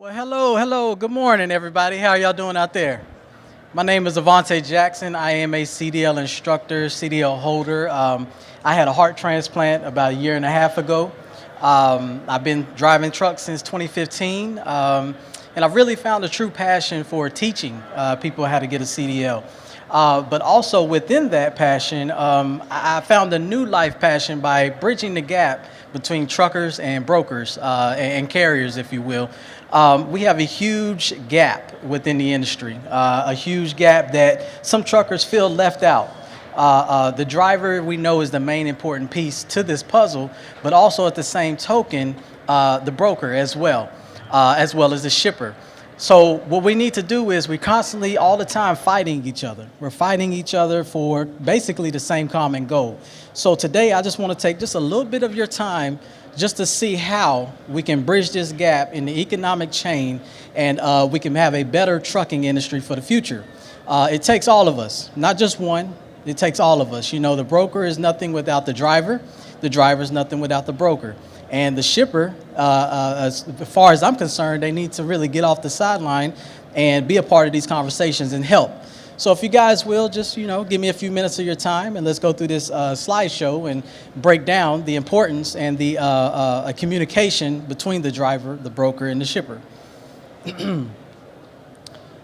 Well, hello. Good morning, everybody. How y'all doing out there? My name is Avante Jackson. I am a CDL instructor, CDL holder. I had a heart transplant about a year and a half ago. I've been driving trucks since 2015, and I've really found a true passion for teaching people how to get a CDL. But also within that passion, I found a new life passion by bridging the gap between truckers and brokers and carriers, if you will. We have a huge gap within the industry, a huge gap that some truckers feel left out. The driver, we know, is the main important piece to this puzzle, but also at the same token, the broker as well as the shipper. So what we need to do is we constantly, all the time, fighting each other. We're fighting each other for basically the same common goal. So today, I just want to take just a little bit of your time just to see how we can bridge this gap in the economic chain and we can have a better trucking industry for the future. It takes all of us, not just one. It takes all of us. You know, the broker is nothing without the driver. The driver is nothing without the broker. And the shipper, as far as I'm concerned, they need to really get off the sideline and be a part of these conversations and help. So if you guys will, just, give me a few minutes of your time and let's go through this slideshow and break down the importance and the communication between the driver, the broker, and the shipper.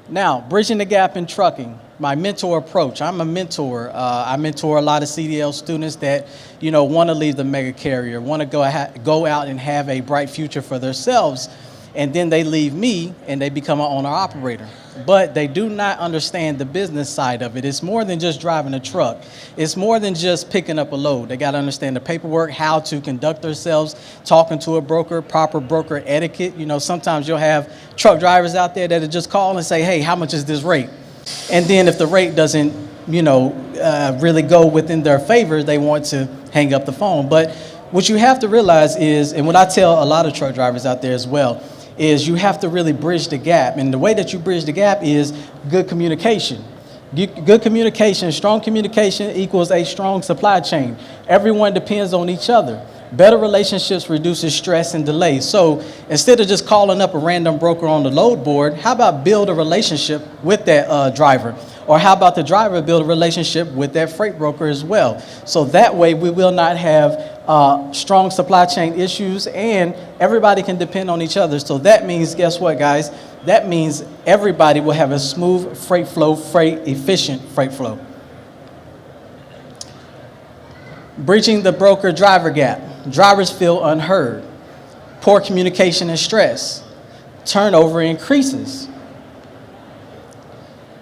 Now, bridging the gap in trucking, my mentor approach. I'm a mentor. I mentor a lot of CDL students that, want to leave the mega carrier, want to go out and have a bright future for themselves, and then they leave me and they become an owner-operator. But they do not understand the business side of it. It's more than just driving a truck. It's more than just picking up a load. They got to understand the paperwork, how to conduct themselves, talking to a broker, proper broker etiquette. Sometimes you'll have truck drivers out there that'll just call and say, hey, how much is this rate? And then if the rate doesn't, really go within their favor, they want to hang up the phone. But what you have to realize is, and what I tell a lot of truck drivers out there as well, is you have to really bridge the gap. And the way that you bridge the gap is good communication. Good communication, strong communication equals a strong supply chain. Everyone depends on each other. Better relationships reduces stress and delay. So instead of just calling up a random broker on the load board, how about build a relationship with that driver? Or how about the driver build a relationship with that freight broker as well? So that way we will not have strong supply chain issues and everybody can depend on each other. So that means, guess what, guys? That means everybody will have a smooth freight flow, efficient freight flow. Breaching the broker-driver gap. Drivers feel unheard. Poor communication and stress. Turnover increases.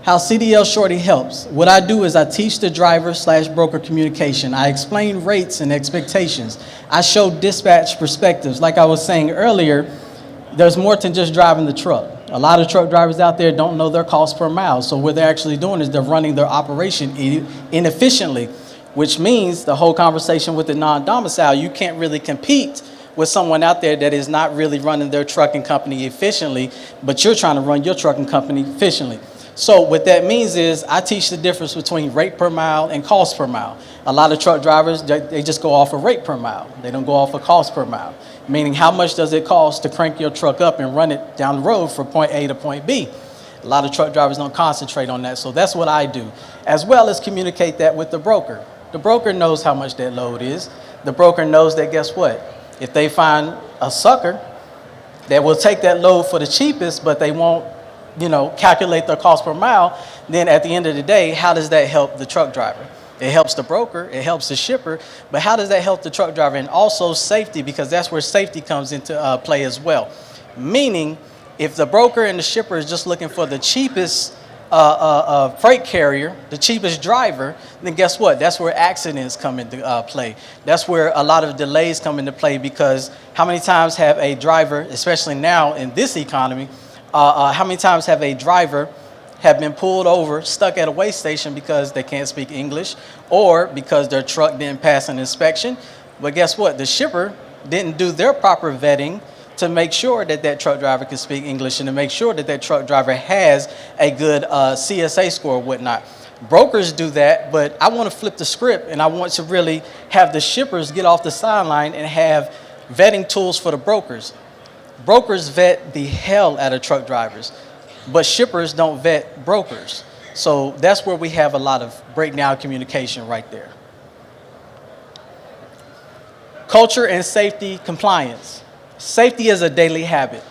How CDL Shorty helps. What I do is I teach the driver/broker communication. I explain rates and expectations. I show dispatch perspectives. Like I was saying earlier, there's more than just driving the truck. A lot of truck drivers out there don't know their cost per mile. So what they're actually doing is they're running their operation inefficiently, which means the whole conversation with the non-domicile, you can't really compete with someone out there that is not really running their trucking company efficiently, but you're trying to run your trucking company efficiently. So what that means is I teach the difference between rate per mile and cost per mile. A lot of truck drivers, they just go off of rate per mile. They don't go off of cost per mile, meaning how much does it cost to crank your truck up and run it down the road from point A to point B. A lot of truck drivers don't concentrate on that, so that's what I do, as well as communicate that with the broker. The broker knows how much that load is. The broker knows that, guess what? If they find a sucker that will take that load for the cheapest, but they won't, calculate their cost per mile, then at the end of the day, how does that help the truck driver? It helps the broker, it helps the shipper, but how does that help the truck driver? And also safety, because that's where safety comes into play as well. Meaning, if the broker and the shipper is just looking for the cheapest freight carrier, the cheapest driver, then guess what? That's where accidents come into play. That's where a lot of delays come into play, because how many times have a driver, especially now in this economy, how many times have a driver have been pulled over, stuck at a weigh station because they can't speak English or because their truck didn't pass an inspection? But guess what? The shipper didn't do their proper vetting to make sure that that truck driver can speak English and to make sure that that truck driver has a good CSA score or whatnot. Brokers do that, but I want to flip the script and I want to really have the shippers get off the sideline and have vetting tools for the brokers. Brokers vet the hell out of truck drivers, but shippers don't vet brokers. So that's where we have a lot of breakdown communication right there. Culture and safety compliance. Safety is a daily habit,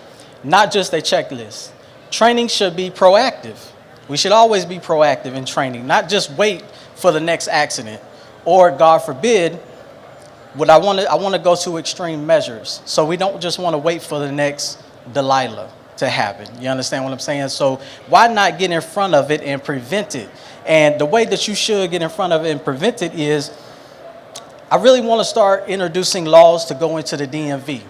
not just a checklist. Training should be proactive. We should always be proactive in training, not just wait for the next accident. Or, God forbid, I want to go to extreme measures. So we don't just want to wait for the next Delilah to happen. You understand what I'm saying? So why not get in front of it and prevent it? And the way that you should get in front of it and prevent it is, I really want to start introducing laws to go into the DMV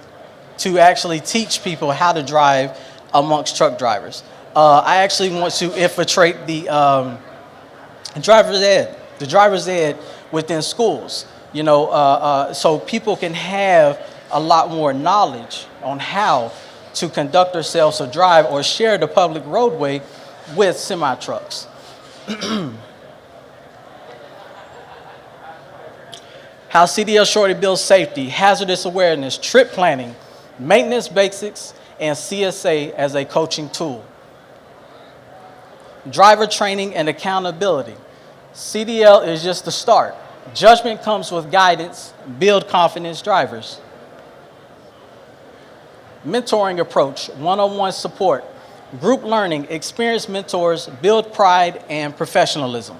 to actually teach people how to drive amongst truck drivers. I actually want to infiltrate the driver's ed within schools, so people can have a lot more knowledge on how to conduct themselves or drive or share the public roadway with semi-trucks. How CDL Shorty builds safety, hazardous awareness, trip planning, maintenance basics, and CSA as a coaching tool. Driver training and accountability. CDL is just the start. Judgment comes with guidance. Build confidence drivers. Mentoring approach, one-on-one support, group learning, experienced mentors, build pride and professionalism.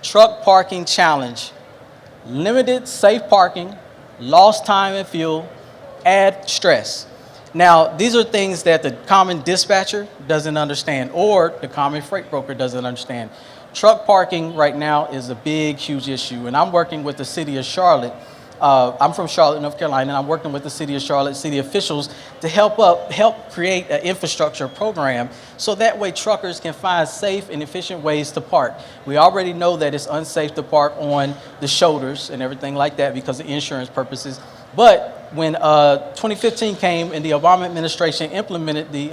Truck parking challenge, limited safe parking, lost time and fuel, add stress. Now, these are things that the common dispatcher doesn't understand or the common freight broker doesn't understand. Truck parking right now is a big, huge issue, and I'm working with the city of Charlotte. I'm from Charlotte, North Carolina, and I'm working with the city of Charlotte, city officials to help create an infrastructure program so that way truckers can find safe and efficient ways to park. We already know that it's unsafe to park on the shoulders and everything like that because of insurance purposes. But when 2015 came and the Obama administration implemented the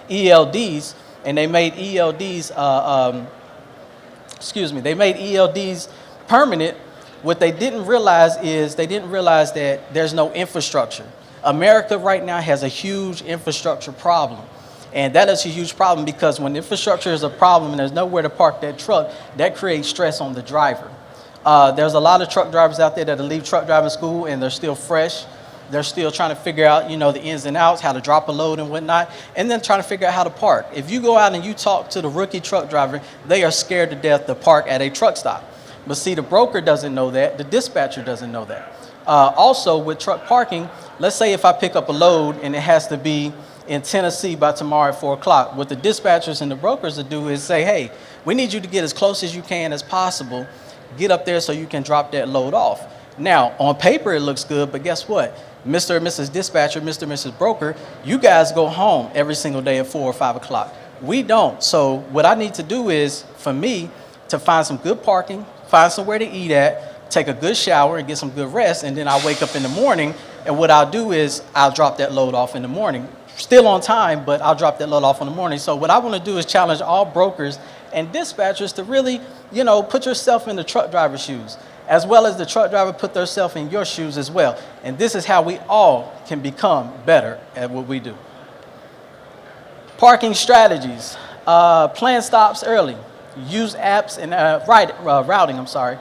ELDs, and they made ELDs, they made ELDs permanent. What they didn't realize is that there's no infrastructure. America right now has a huge infrastructure problem. And that is a huge problem because when infrastructure is a problem and there's nowhere to park that truck, that creates stress on the driver. There's a lot of truck drivers out there that leave truck driving school and they're still fresh. They're still trying to figure out, the ins and outs, how to drop a load and whatnot, and then trying to figure out how to park. If you go out and you talk to the rookie truck driver, they are scared to death to park at a truck stop. But see, the broker doesn't know that. The dispatcher doesn't know that. Also, with truck parking, let's say if I pick up a load and it has to be in Tennessee by tomorrow at 4 o'clock, what the dispatchers and the brokers will do is say, hey, we need you to get as close as you can as possible. Get up there so you can drop that load off. Now, on paper, it looks good, but guess what? Mr. and Mrs. Dispatcher, Mr. and Mrs. Broker, you guys go home every single day at 4 or 5 o'clock. We don't. So what I need to do is, for me, to find some good parking, find somewhere to eat at, take a good shower and get some good rest, and then I'll wake up in the morning, and what I'll do is I'll drop that load off in the morning. Still on time, but I'll drop that load off in the morning. So what I want to do is challenge all brokers and dispatchers to really, put yourself in the truck driver's shoes, as well as the truck driver put themselves in your shoes as well. And this is how we all can become better at what we do. Parking strategies. Plan stops early. Use apps and routing.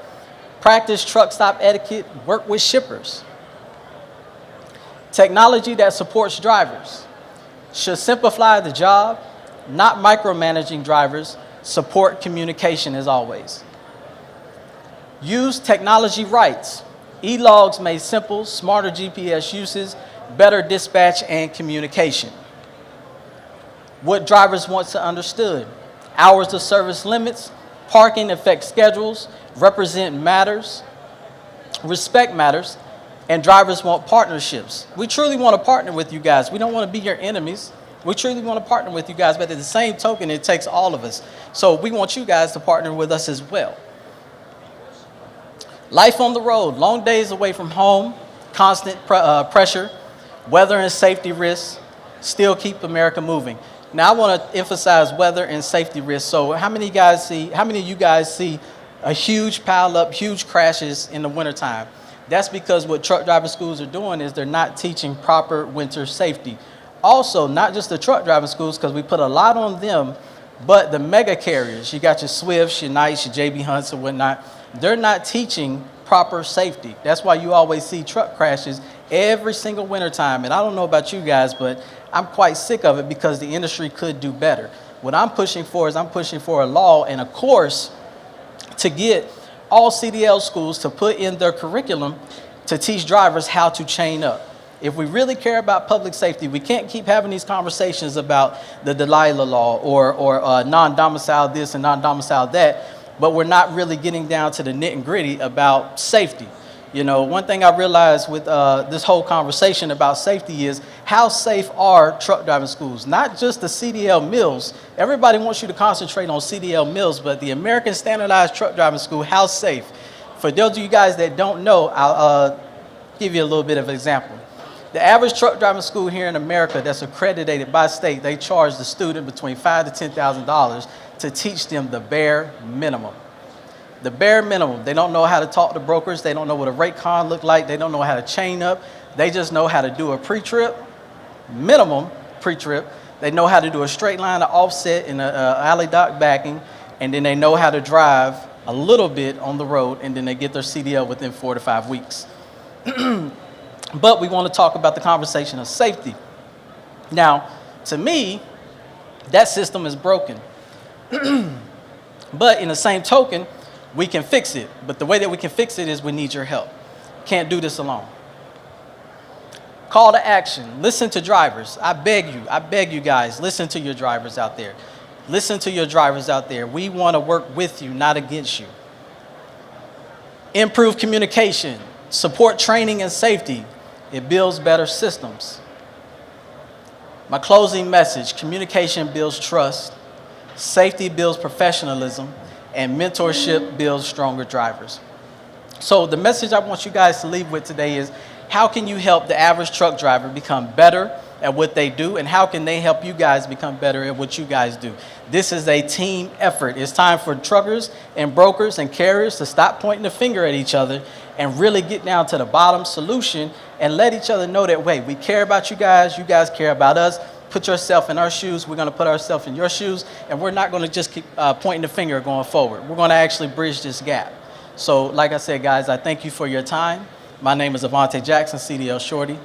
Practice truck stop etiquette. Work with shippers. Technology that supports drivers. Should simplify the job, not micromanaging drivers. Support communication as always. Use technology rights. E-logs made simple, smarter GPS uses, better dispatch and communication. What drivers want to understood. Hours of service limits, parking affects schedules, represent matters, respect matters, and drivers want partnerships. We truly want to partner with you guys. We don't want to be your enemies. We truly want to partner with you guys, but at the same token, it takes all of us. So we want you guys to partner with us as well. Life on the road, long days away from home, constant pressure, weather and safety risks, still keep America moving. Now I want to emphasize weather and safety risks. So how many of you guys see a huge pile up, huge crashes in the wintertime? That's because what truck driving schools are doing is they're not teaching proper winter safety. Also, not just the truck driving schools, because we put a lot on them, but the mega carriers, you got your Swifts, your Knights, your JB Hunts and whatnot, they're not teaching proper safety. That's why you always see truck crashes every single winter time. And I don't know about you guys, but I'm quite sick of it because the industry could do better. What I'm pushing for is I'm pushing for a law and a course to get all CDL schools to put in their curriculum to teach drivers how to chain up. If we really care about public safety, we can't keep having these conversations about the Delilah law or non-domicile this and non-domicile that, but we're not really getting down to the nit and gritty about safety. You know, one thing I realized with this whole conversation about safety is how safe are truck driving schools? Not just the CDL mills. Everybody wants you to concentrate on CDL mills, but the American Standardized Truck Driving School, how safe? For those of you guys that don't know, I'll give you a little bit of an example. The average truck driving school here in America that's accredited by state, they charge the student between $5,000 to $10,000 to teach them the bare minimum. The bare minimum. They don't know how to talk to brokers. They don't know what a rate con look like. They don't know how to chain up. They just know how to do a pre-trip, minimum pre-trip. They know how to do a straight line of offset in a alley dock backing, and then they know how to drive a little bit on the road, and then they get their CDL within 4 to 5 weeks. But we want to talk about the conversation of safety. Now, to me, that system is broken. But in the same token, we can fix it. But the way that we can fix it is we need your help. Can't do this alone. Call to action. Listen to drivers. I beg you guys, listen to your drivers out there. Listen to your drivers out there. We want to work with you, not against you. Improve communication. Support training and safety. It builds better systems. My closing message: communication builds trust, safety builds professionalism, and mentorship builds stronger drivers. So the message I want you guys to leave with today is, how can you help the average truck driver become better at what they do, and how can they help you guys become better at what you guys do? This is a team effort. It's time for truckers and brokers and carriers to stop pointing the finger at each other and really get down to the bottom solution and let each other know that, wait, we care about you guys care about us. Put yourself in our shoes, we're gonna put ourselves in your shoes, and we're not gonna just keep pointing the finger going forward. We're gonna actually bridge this gap. So like I said, guys, I thank you for your time. My name is Avante Jackson, CDL Shorty.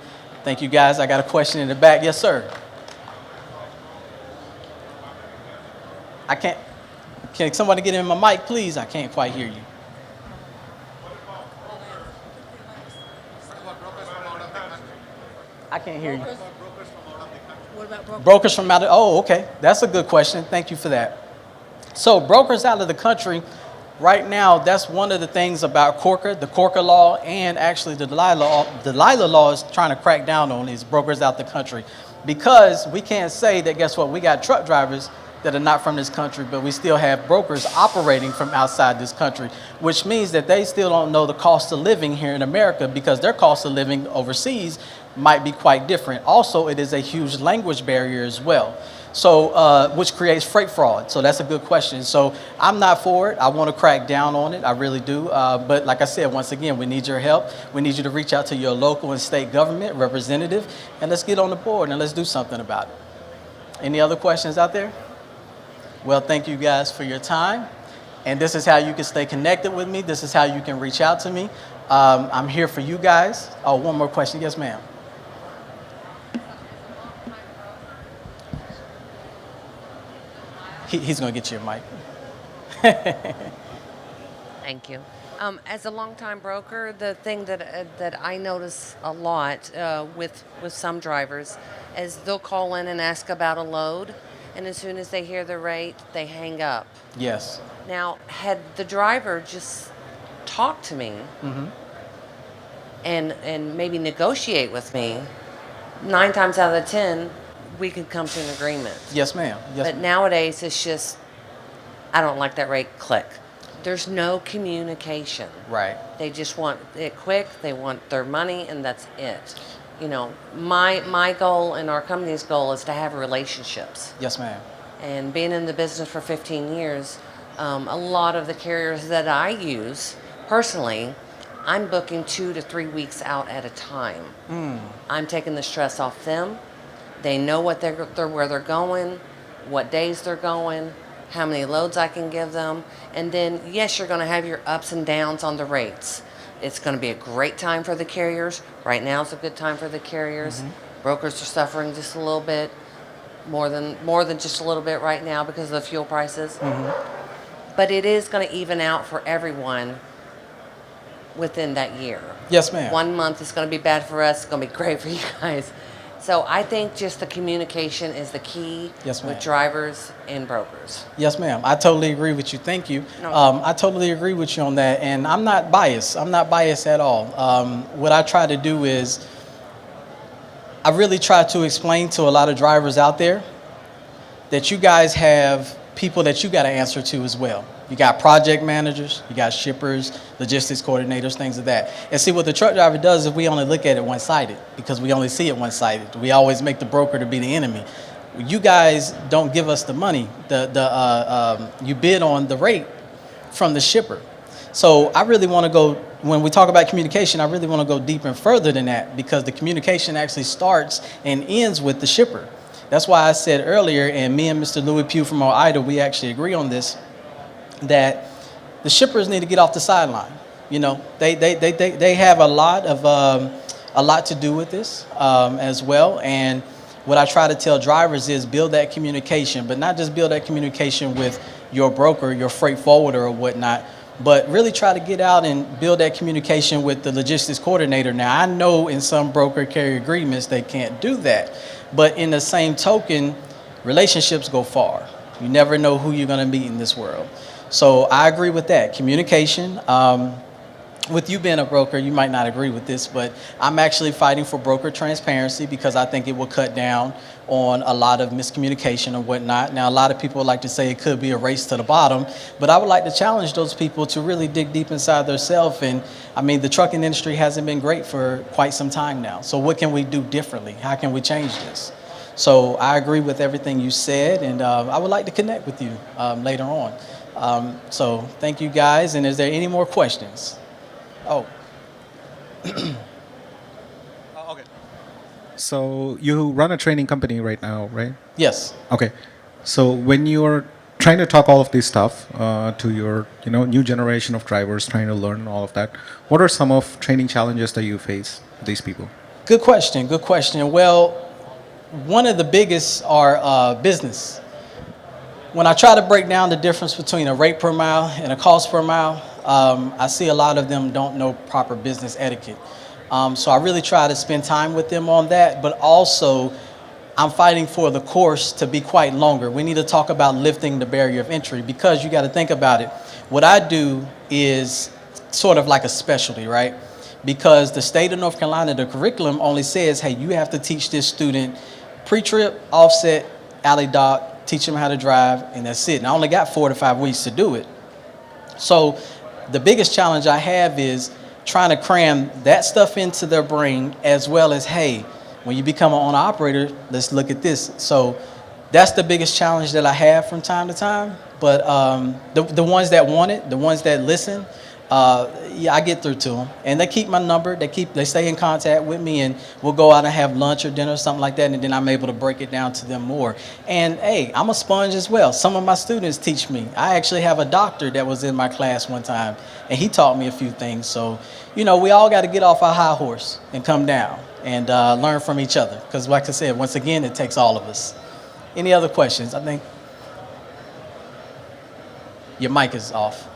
Thank you, guys. I got a question in the back. Yes, sir. I can't, can somebody get in my mic, please? I can't quite hear you. I can't hear you. What about brokers? Brokers from out of, oh, okay. That's a good question. Thank you for that. So brokers out of the country, right now, that's one of the things about Corker, the Corker law, and actually the Delilah law is trying to crack down on these brokers out the country, because we can't say that, guess what, we got truck drivers that are not from this country, but we still have brokers operating from outside this country, which means that they still don't know the cost of living here in America, because their cost of living overseas might be quite different. Also, it is a huge language barrier as well. So, which creates freight fraud. So that's a good question. So I'm not for it. I want to crack down on it. I really do. But like I said, once again, we need your help. We need you to reach out to your local and state government representative, and let's get on the board and let's do something about it. Any other questions out there? Well, thank you guys for your time. And this is how you can stay connected with me. This is how you can reach out to me. I'm here for you guys. Oh, one more question. Yes, ma'am. He's going to get you a mic. Thank you. As a longtime broker, the thing that I notice a lot with some drivers is they'll call in and ask about a load, and as soon as they hear the rate, they hang up. Yes. Now, had the driver just talked to me and maybe negotiate with me, 9 times out of 10, we could come to an agreement. Yes, ma'am. Yes, but nowadays, it's just, I don't like that rate, click. There's no communication. Right. They just want it quick, they want their money, and that's it. You know, my goal and our company's goal is to have relationships. Yes, ma'am. And being in the business for 15 years, a lot of the carriers that I use personally, I'm booking 2 to 3 weeks out at a time. I'm taking the stress off them. They know what where they're going, what days they're going, how many loads I can give them. And then, yes, you're going to have your ups and downs on the rates. It's going to be a great time for the carriers. Right now is a good time for the carriers. Brokers are suffering just a little bit, more than just a little bit right now because of the fuel prices. But it is going to even out for everyone within that year. Yes, ma'am. 1 month is going to be bad for us. It's going to be great for you guys. So I think just the communication is the key. Yes, ma'am. With drivers and brokers. Yes, ma'am. I totally agree with you. Thank you. No. I totally agree with you on that. And I'm not biased. I'm not biased at all. What I try to do is I really try to explain to a lot of drivers out there that you guys have people that you got to answer to as well. You got project managers, you got shippers, logistics coordinators, things of that. And see, what the truck driver does is we only look at it one-sided because we only see it one-sided. We always make the broker to be the enemy. You guys don't give us the money. You bid on the rate from the shipper. So I really want to go, when we talk about communication, I really want to go deeper and further than that because the communication actually starts and ends with the shipper. That's why I said earlier, and me and Mr. Louis Pugh from OIDA, we actually agree on this, that the shippers need to get off the sideline. You know, they have a lot to do with this as well. And what I try to tell drivers is build that communication, but not just build that communication with your broker, your freight forwarder or whatnot, but really try to get out and build that communication with the logistics coordinator. Now, I know in some broker carrier agreements they can't do that, but in the same token, relationships go far. You never know who you're going to meet in this world. So I agree with that. Communication. With you being a broker, you might not agree with this, but I'm actually fighting for broker transparency because I think it will cut down on a lot of miscommunication and whatnot. Now, a lot of people like to say it could be a race to the bottom, but I would like to challenge those people to really dig deep inside themselves. And I mean, the trucking industry hasn't been great for quite some time now. So what can we do differently? How can we change this? So I agree with everything you said, and I would like to connect with you later on. So thank you guys. And is there any more questions? Oh. Okay. So you run a training company right now, right? Yes. Okay. So when you're trying to talk all of this stuff to your, new generation of drivers trying to learn all of that, what are some of training challenges that you face with these people? Good question. Good question. Well, one of the biggest are business. When I try to break down the difference between a rate per mile and a cost per mile, I see a lot of them don't know proper business etiquette. So I really try to spend time with them on that, but also I'm fighting for the course to be quite longer. We need to talk about lifting the barrier of entry because you got to think about it. What I do is sort of like a specialty, right? Because the state of North Carolina, the curriculum only says, hey, you have to teach this student pre-trip, offset, alley dock, teach them how to drive, and that's it. And I only got 4 to 5 weeks to do it. So the biggest challenge I have is trying to cram that stuff into their brain as well as, hey, when you become an owner operator, let's look at this. So that's the biggest challenge that I have from time to time. But the ones that want it, the ones that listen, yeah, I get through to them. And they keep my number. They stay in contact with me, and we'll go out and have lunch or dinner or something like that, and then I'm able to break it down to them more. And, hey, I'm a sponge as well. Some of my students teach me. I actually have a doctor that was in my class one time, and he taught me a few things. So, we all got to get off our high horse and come down and learn from each other. Because, like I said, once again, it takes all of us. Any other questions? I think your mic is off.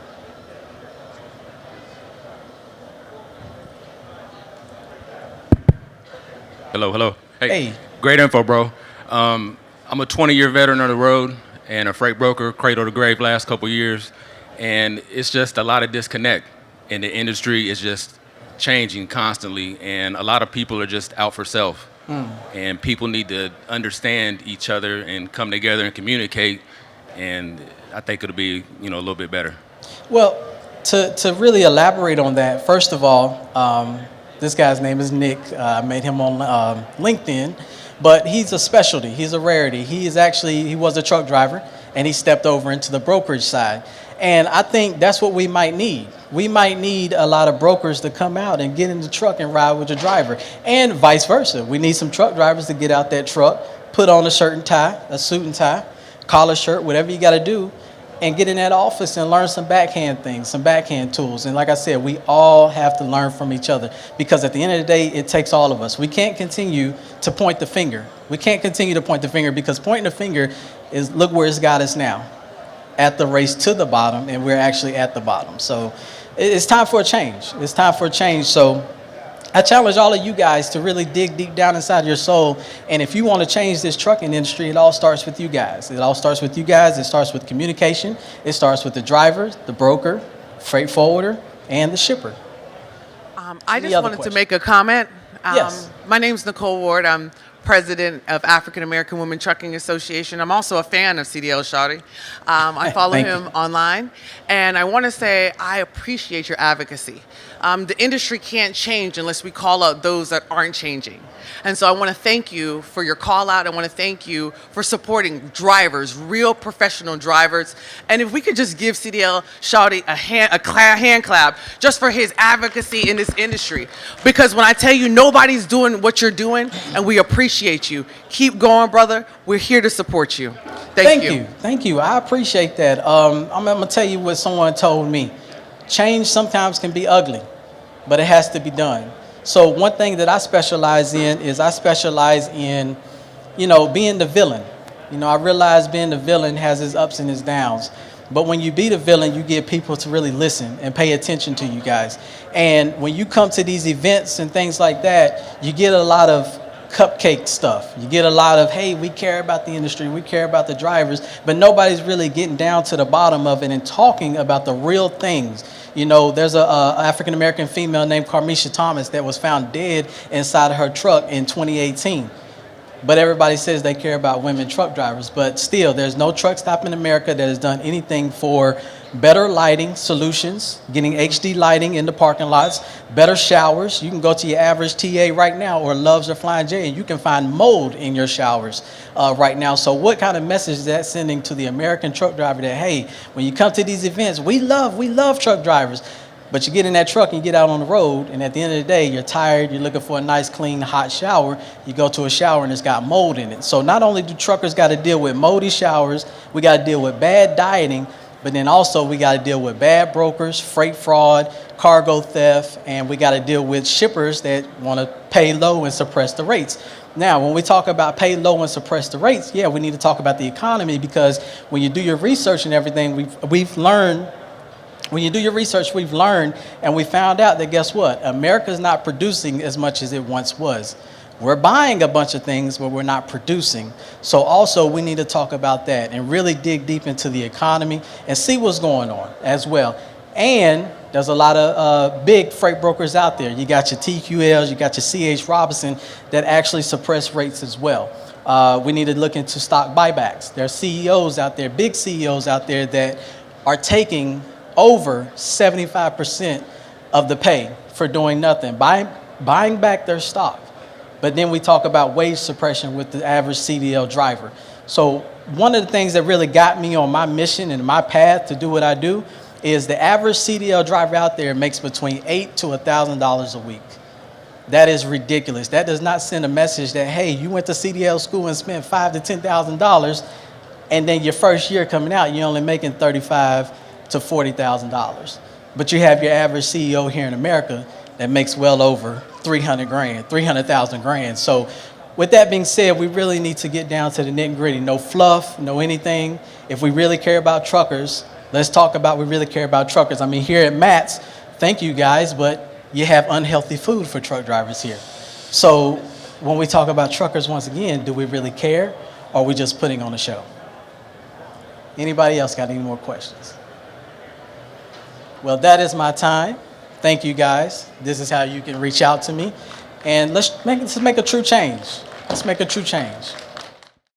Hello. Hey. Great info, bro. I'm a 20-year veteran of the road and a freight broker, cradle to grave last couple years. And it's just a lot of disconnect. And the industry is just changing constantly. And a lot of people are just out for self. And people need to understand each other and come together and communicate. And I think it'll be, a little bit better. Well, to really elaborate on that, first of all, this guy's name is Nick. I met him on LinkedIn, but he's a specialty. He's a rarity. He was a truck driver, and he stepped over into the brokerage side. And I think that's what we might need. We might need a lot of brokers to come out and get in the truck and ride with the driver, and vice versa. We need some truck drivers to get out that truck, put on a shirt and tie, a suit and tie, collar shirt, whatever you got to do, and get in that office and learn some backhand things, some backhand tools. And like I said, we all have to learn from each other, because at the end of the day, it takes all of us. We can't continue to point the finger. We can't continue to point the finger, because pointing the finger is, look where it's got us now, at the race to the bottom, and we're actually at the bottom. So it's time for a change. It's time for a change. So I challenge all of you guys to really dig deep down inside your soul. And if you want to change this trucking industry, it all starts with you guys. It all starts with you guys. It starts with communication. It starts with the driver, the broker, freight forwarder, and the shipper. I just wanted to make a comment. Yes. My name's Nicole Ward. I'm president of African American Women Trucking Association. I'm also a fan of CDL Shorty. I follow him online, and I want to say I appreciate your advocacy. The industry can't change unless we call out those that aren't changing. And so I want to thank you for your call out. I want to thank you for supporting drivers, real professional drivers. And if we could just give CDL Shorty a hand clap just for his advocacy in this industry. Because when I tell you nobody's doing what you're doing, and we appreciate you. Keep going, brother. We're here to support you. Thank you. Thank you. I appreciate that. I'm going to tell you what someone told me. Change sometimes can be ugly, but it has to be done. So one thing that I specialize in is being the villain. I realize being the villain has its ups and its downs. But when you be the villain, you get people to really listen and pay attention to you guys. And when you come to these events and things like that, you get a lot of cupcake stuff. You get a lot of, hey, we care about the industry, we care about the drivers, but nobody's really getting down to the bottom of it and talking about the real things. There's a African-American female named Carmisha Thomas that was found dead inside of her truck in 2018. But everybody says they care about women truck drivers. But still, there's no truck stop in America that has done anything for better lighting solutions, getting HD lighting in the parking lots, better showers. You can go to your average TA right now, or Loves or Flying J, and you can find mold in your showers right now. So what kind of message is that sending to the American truck driver that, hey, when you come to these events, we love truck drivers. But you get in that truck and you get out on the road, and at the end of the day, you're tired, you're looking for a nice, clean, hot shower. You go to a shower and it's got mold in it. So not only do truckers got to deal with moldy showers, we got to deal with bad dieting, but then also we got to deal with bad brokers, freight fraud, cargo theft, and we got to deal with shippers that want to pay low and suppress the rates. Now, when we talk about pay low and suppress the rates, yeah, we need to talk about the economy, because when you do your research and everything, we've learned. When you do your research, we've learned, and we found out that, guess what? America's not producing as much as it once was. We're buying a bunch of things, but we're not producing. So also we need to talk about that and really dig deep into the economy and see what's going on as well. And there's a lot of big freight brokers out there. You got your TQLs, you got your CH Robinson that actually suppress rates as well. We need to look into stock buybacks. There are CEOs out there, big CEOs out there that are taking over 75% of the pay for doing nothing, buying back their stock. But then we talk about wage suppression with the average CDL driver. So one of the things that really got me on my mission and my path to do what I do is the average CDL driver out there makes between $8,000 to $1,000 a week. That is ridiculous. That does not send a message that, hey, you went to CDL school and spent $5,000 to $10,000, and then your first year coming out, you're only making $35,000 to $40,000. But you have your average CEO here in America that makes well over 300,000 grand. So with that being said, we really need to get down to the nitty gritty. No fluff, no anything. If we really care about truckers, let's talk about we really care about truckers. I mean, here at Matt's, thank you guys, but you have unhealthy food for truck drivers here. So when we talk about truckers, once again, do we really care, or are we just putting on a show? Anybody else got any more questions? Well, that is my time. Thank you, guys. This is how you can reach out to me. And let's make a true change. Let's make a true change.